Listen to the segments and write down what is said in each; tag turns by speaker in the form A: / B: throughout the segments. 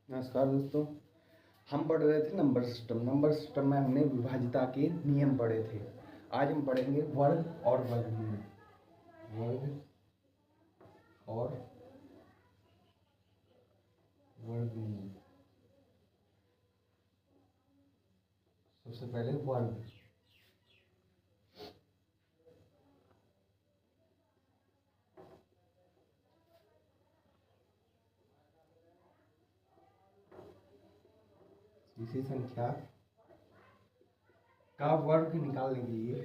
A: नमस्कार दोस्तों। हम पढ़ रहे थे नंबर सिस्टम में हमने विभाज्यता के नियम पढ़े थे। आज हम पढ़ेंगे वर्ग और वर्गमूल। वर्ग और वर्गमूल। सबसे पहले वर्ग। किसी संख्या का वर्ग निकालने के लिए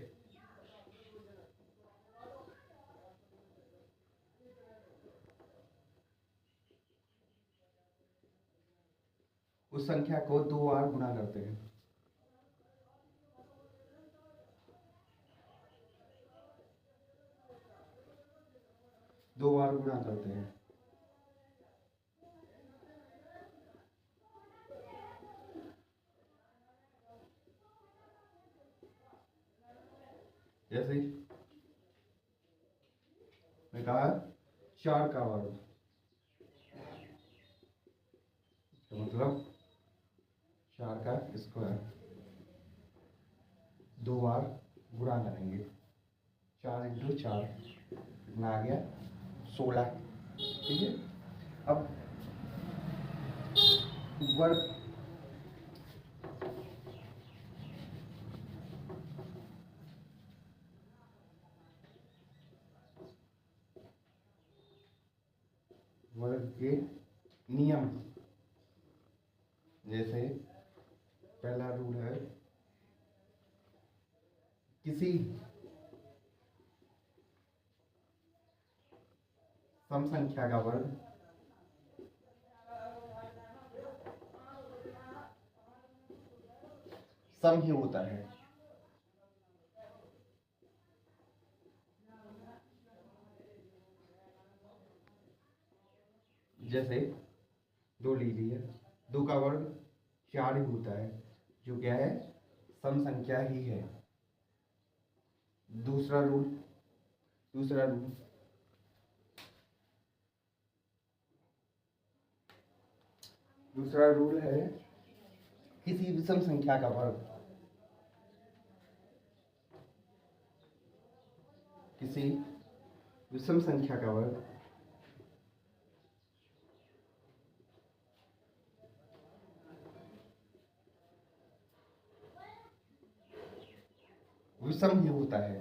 A: उस संख्या को 2 बार गुणा करते हैं। दो बार गुणा करते हैं। जैसे मैं कहा 4 का वर्ग, मतलब 4 का स्क्वायर। 2 बार गुणा करेंगे। 4 इंटू 4 कितना आ गया? 16। ठीक है। अब वर्ग वर्ग के नियम। जैसे पहला रूल है, किसी सम संख्या का वर्ग सम ही होता है। जैसे 2 लीजिए, 2 का वर्ग 4 ही होता है, जो क्या है? सम संख्या ही है। दूसरा रूल दूसरा रूल दूसरा रूल है, किसी विषम संख्या का वर्ग किसी विषम संख्या का वर्ग विषम ही होता है।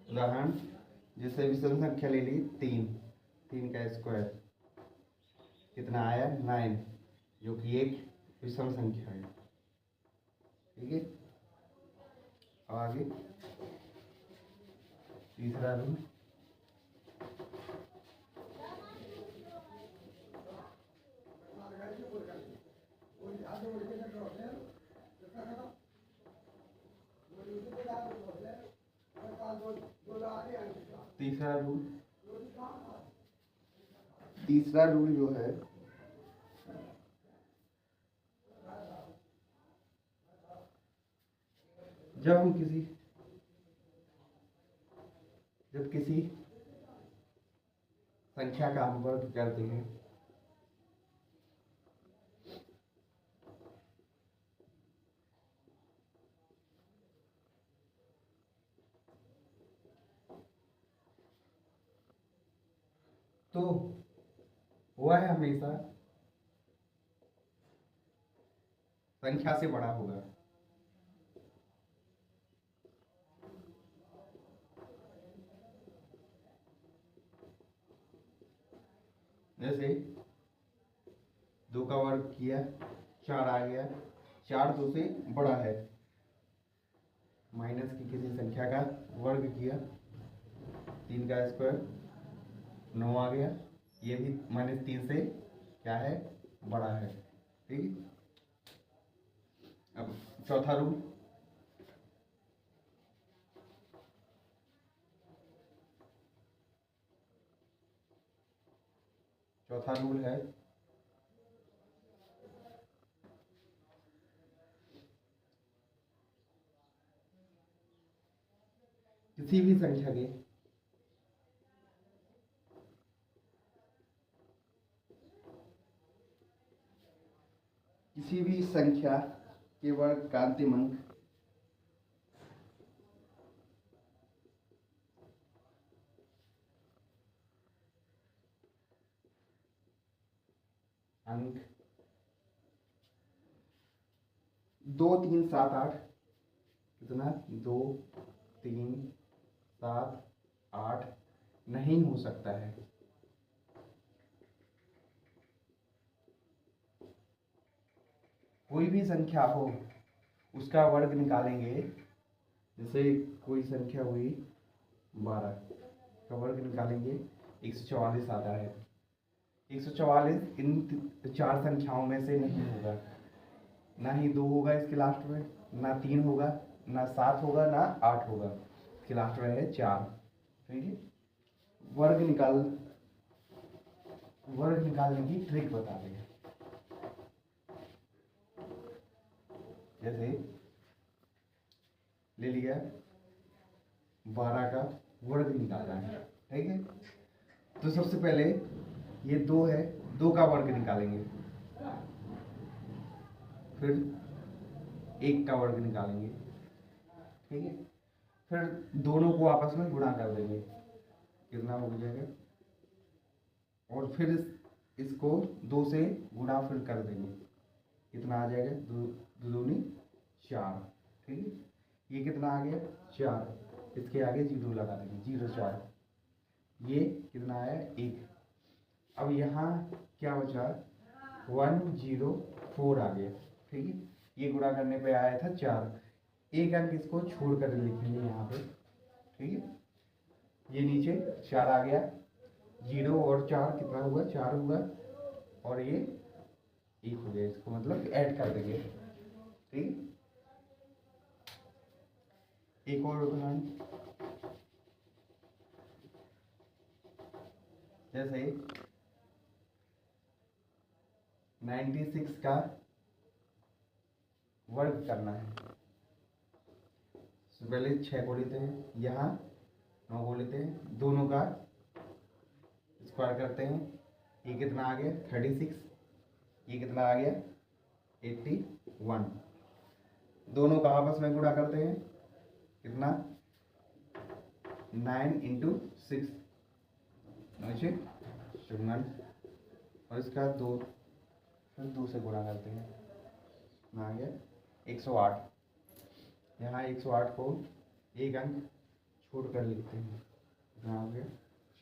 A: उदाहरण, जैसे विषम संख्या ले ली 3 का स्क्वायर कितना आया? 9, जो कि एक विषम संख्या है। ठीक है। आगे तीसरा रूल, तीसरा रूल जो है, जब किसी संख्या का हम वर्ग करते हैं तो वह हमेशा संख्या से बड़ा होगा। जैसे 2 का वर्ग किया, 4 आ गया, 4 2 से बड़ा है। माइनस की किसी संख्या का वर्ग किया, 3 का स्क्वायर 9 आ गया, ये भी -3 से क्या है? बड़ा है। ठीक है। अब चौथा रूल, है किसी भी संख्या के वर्ग का अंतिम अंक 2 3 7 8 कितना 2 3 7 8 नहीं हो सकता है। कोई भी संख्या हो उसका वर्ग निकालेंगे। जैसे कोई संख्या हुई 12 का वर्ग निकालेंगे 144 आता है। 144 इन चार संख्याओं में से नहीं होगा, ना ही 2 होगा इसके लास्ट में, ना 3 होगा, ना 7 होगा, ना 8 होगा, इसके लास्ट में है 4। ठीक है, वर्ग निकालने की ट्रिक बता देंगे। जैसे ले लिया 12 का वर्ग निकालना है। ठीक है, तो सबसे पहले ये 2 है, 2 का वर्ग निकालेंगे, फिर 1 का वर्ग निकालेंगे। ठीक है, फिर दोनों को आपस में गुणा कर देंगे, कितना हो जाएगा, और फिर इसको 2 से गुणा फिर कर देंगे, कितना आ जाएगा, 2 दूनी 4। ठीक है, ये कितना आ गया 4, इसके आगे 0 लगा देंगे, 0 4, ये कितना आया 1। अब यहाँ क्या बचा 104 आ गया। ठीक है, ये गुणा करने पे आया था 4, एक अंक इसको छोड़ कर लिखेंगे यहाँ पे। ठीक है, ये नीचे 4 आ गया, 0 और 4 कितना हुआ 4 हुआ, और ये 1 हो गया, इसको मतलब ऐड कर देंगे। ठीक, एक और उदाहरण, जैसे 96 का वर्ग करना है। पहले 6 को लेते हैं, यहाँ 9 को लेते हैं, दोनों का स्क्वायर करते हैं, ये कितना आ गया 36, ये कितना आ गया 81। दोनों का आपस में गुणा करते हैं, कितना 9 × 6 नीचे 54, और इसका 2 फिर 2 से गुणा करते हैं, कितना आ गया 108। यहाँ 108 को एक अंक छोड़ कर लिखते हैं, कितना हो गया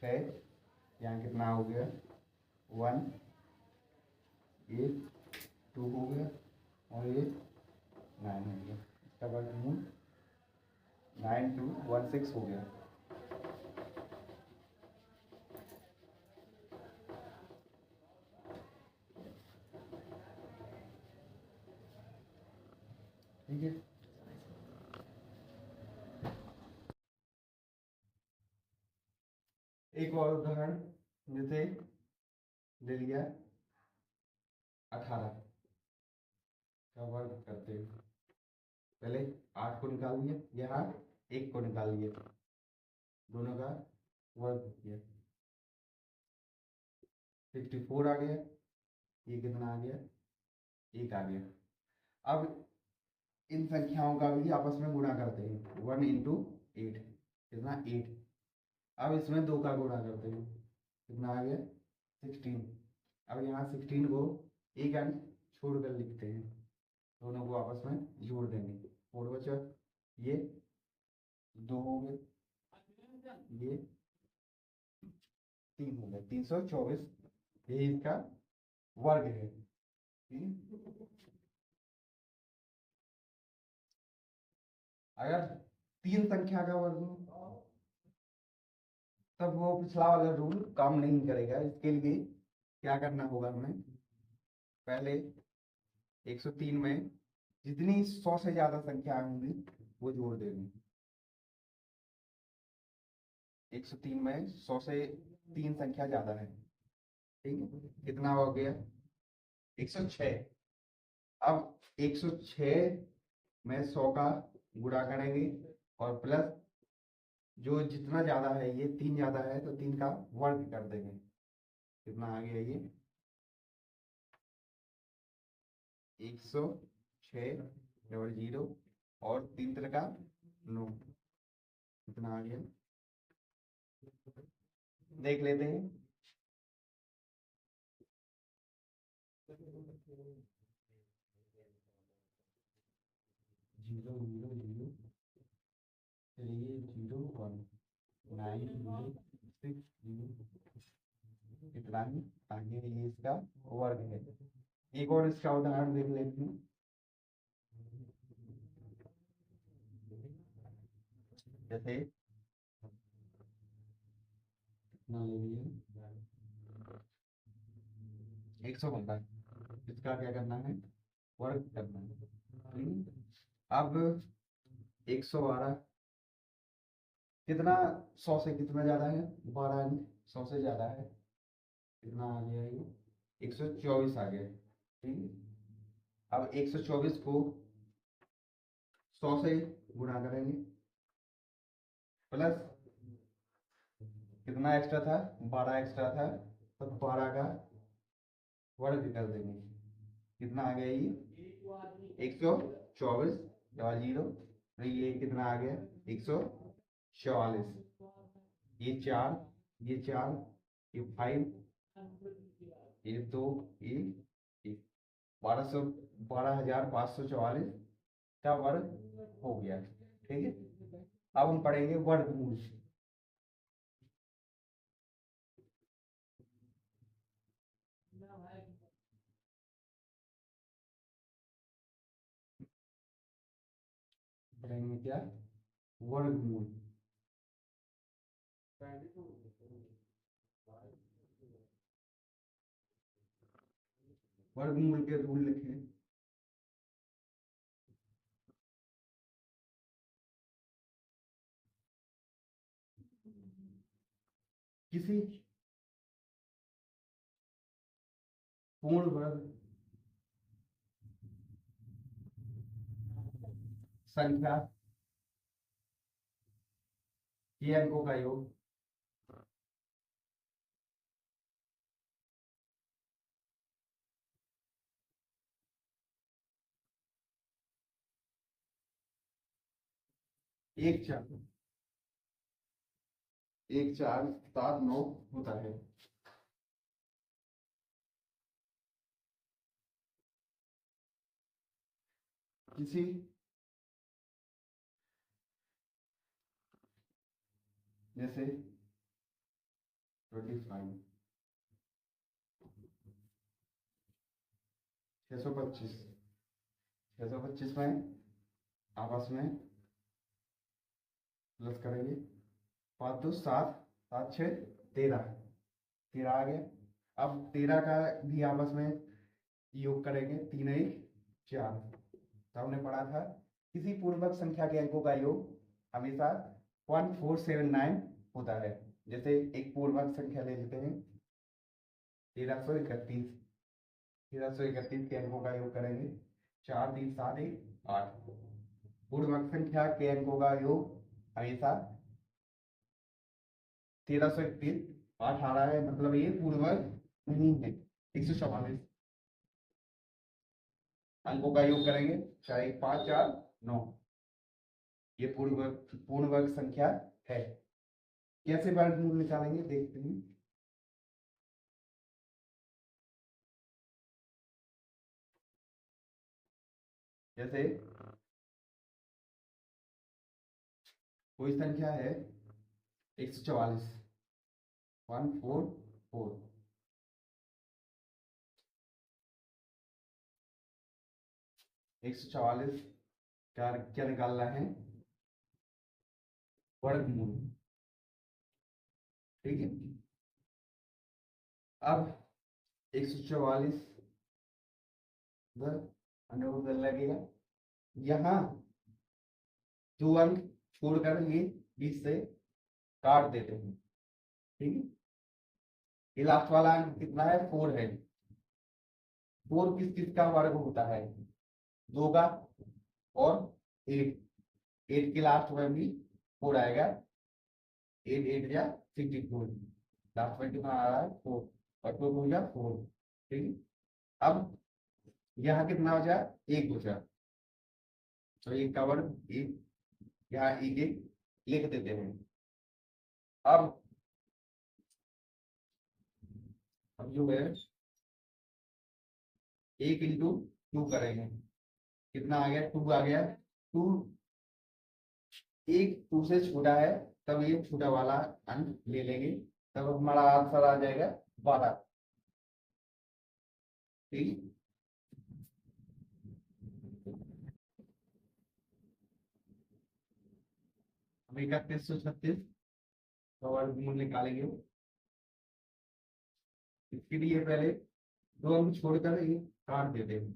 A: 6, यहाँ कितना हो गया 1, ये 2 हो गया, और ये 9 हो गया, इसका वर्गमूल 9216 हो गया। ठीक है, एक और उदाहरण, जैसे ले लिया 18 का वर्ग करते हैं। पहले 8 को निकाल लिया, यहाँ 1 को निकाल लिया, दोनों का वर्ग किया, 64 आ गया, ये कितना आ गया 1 आ गया। अब इन संख्याओं का भी आपस में गुणा करते हैं, 1 × 8 कितना 8। अब इसमें 2 का गुणा करते हैं, कितना आ गया 16। अब यहाँ 16 को एक अंक छोड़ कर लिखते हैं, दोनों को आपस में जोड़ देंगे, 4 बचा, ये 2 हो गए, ये 3 हो गए, 324, यही इसका वर्ग है। अगर 3 संख्या का वर्ग हो तब वो पिछला वाला रूल काम नहीं करेगा। इसके लिए क्या करना होगा हमें, पहले 103 में जितनी 100 से ज्यादा संख्या होंगी वो जोड़ देंगे। 103 में 100 से 3 संख्या ज्यादा है। ठीक है, कितना हो गया 106। अब 106 में 100 का गुणा करेंगे और प्लस जो जितना ज्यादा है, ये 3 ज्यादा है तो 3 का वर्ग कर देंगे। कितना आ गया ये 106 और 3 तरह का 9। कितना आ गया देख लेते हैं। जीरो जीरो जीरो, चलिए 01 9 0 6 0, कितना ही आगे ये इसका वर्ग है। एक और इसका उदाहरण देख लेते हैं। जैसे कितना ले लिए 115, इसका क्या करना है वर्ग करना है। ठीक? अब 112 कितना 100 से कितना ज्यादा है 12 है, 100 से ज्यादा है। कितना आ गया ये 124 आ गया। ठीक है? अब 124 को 100 से गुणा करेंगे, प्लस कितना एक्स्ट्रा था 12 एक्स्ट्रा था, तो 12 का वर्ग कर देंगे। कितना आ गया ये 124 डबल जीरो, ये कितना आ गया 144। ये 4, ये 4, ये 5, ये 2, ये 1200 12,544 का वर्ग हो गया। ठीक है? अब हम पढ़ेंगे वर्गमूल। पढ़ेंगे क्या वर्गमूल। वर्गमूल के रूल लिखें। किसी पूर्ण वर्ग संख्या के अंकों का योग एक चार 1479 होता है। किसी जैसे 25 625 625 में आपस में प्लस करेंगे, 5 2 7 7 6 13, 13 आ गया। अब 13 का भी आपस में योग करेंगे, 3 1 4। तो हमने पढ़ा था किसी पूर्णवर्ग संख्या के अंकों का योग हमेशा 1479 होता है। जैसे एक पूर्णवर्ग संख्या ले लेते हैं 1331, 1331 के अंकों का योग करेंगे 4 3 7 1 8। पूर्णवर्ग संख्या के अंकों का योग हमेशा 1331 8 आ रहा है, मतलब ये पूर्णवर्ग नहीं है। 144 अंकों का योग करेंगे 4 1 5 4 9, ये पूर्णवर्ग संख्या है। कैसे वर्गमूल निकालेंगे देखते हैं। जैसे कोई संख्या है 144 144, 144 क्या क्या निकालना है वर्गमूल। ठीक है? अब 144 अंडर लगेगा, यहाँ 2 अंक छोड़कर ये 20 से काट देते हैं। ठीक है? ये लास्ट वाला अंक कितना है 4 है। 4 किस किस का वर्ग होता है 2 का और 8 के लास्ट में भी 4 आएगा। 8 8 जा 64, लास्ट में कितना आ रहा है 4, और 2 2 जा 4। ठीक है, अब यहाँ कितना बचा, एक बचा, तो एक का वर्ग एक, यहाँ एक एक लिख देते हैं। अब जो है 1 × 2 करेंगे, कितना आ गया, 2 आ गया। 2 एक 2 से छोटा है, तब ये छोटा वाला अंक ले लेंगे, तब हमारा आंसर आ जाएगा 12। ठीक, हम 3136 का वर्गमूल निकालेंगे। इसके लिए पहले 2 अंक छोड़कर ये काट देते हैं,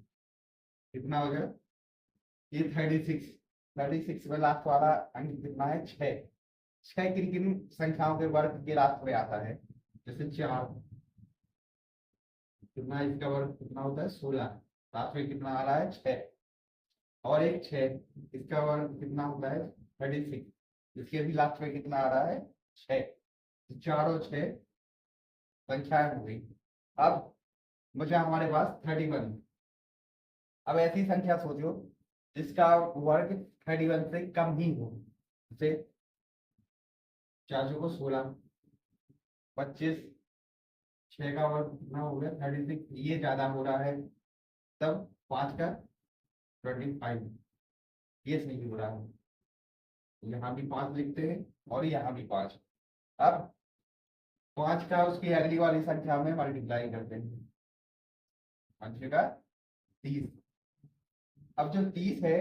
A: कितना हो गया, ये 36 में लास्ट वाला अंक कितना है, 6। 6 किन किन संख्याओं के वर्ग के लास्ट में आता है, जैसे 4, कितना इसका वर्ग कितना होता है, 16, लास्ट में कितना आ रहा है, 6, और एक 6, इसका वर्ग कितना होता है, 36, इसके भी लास्ट में कितना आ रहा है, 6। 4 और 6 संख्याएं हो गई। अब बचा हमारे पास 31। अब ऐसी संख्या सोचो जिसका वर्ग 31 से कम ही हो, जैसे 4 को 16, 25, 6 का वर्ग कितना हो गया 36, ये ज्यादा हो रहा है, तब 5 का 25, ये सही हो रहा है, यहाँ भी 5 लिखते हैं और यहाँ भी 5। अब 5 का उसकी अगली वाली संख्या में मल्टीप्लाई करते हैं, 5 का 30। अब जो 30 है,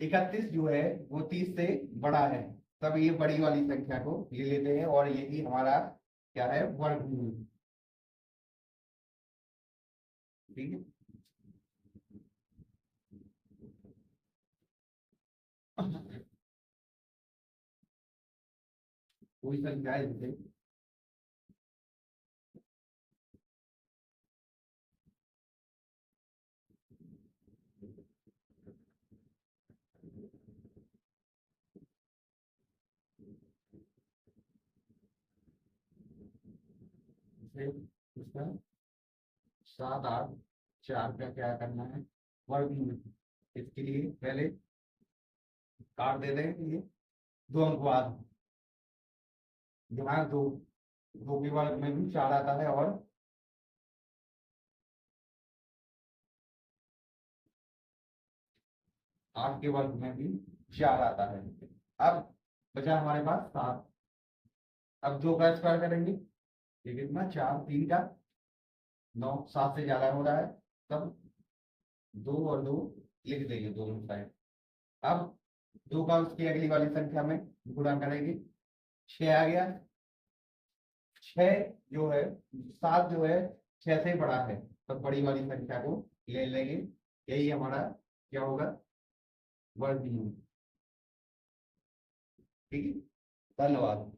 A: 31 जो है वो 30 से बड़ा है, तब ये बड़ी वाली संख्या को ले लेते हैं, और यही हमारा क्या है, वर्गमूल। ठीक है, कोई संख्या है जैसे इसका 7 8 4 का क्या करना है, वर्गमूल। इसके लिए पहले काट दे रहे हैं, ये 2 अंक बाद, यहाँ 2, 2 के वर्ग में भी 4 आता है, और 8 के वर्ग में भी 4 आता है। अब बचा हमारे पास 7। अब 2 का स्क्वायर करेंगे, ये कितना, 4 3 का 9, 7 से ज्यादा हो रहा है, तब 2 और 2 लिख देंगे दोनों साइड। अब 2 का उसकी अगली वाली संख्या में गुणा करेंगे, 6 आ गया। 6 जो है, 7 जो है 6 से बड़ा है, तब बड़ी वाली संख्या को ले लेंगे, यही हमारा क्या होगा, वर्गमूल। ठीक है, धन्यवाद।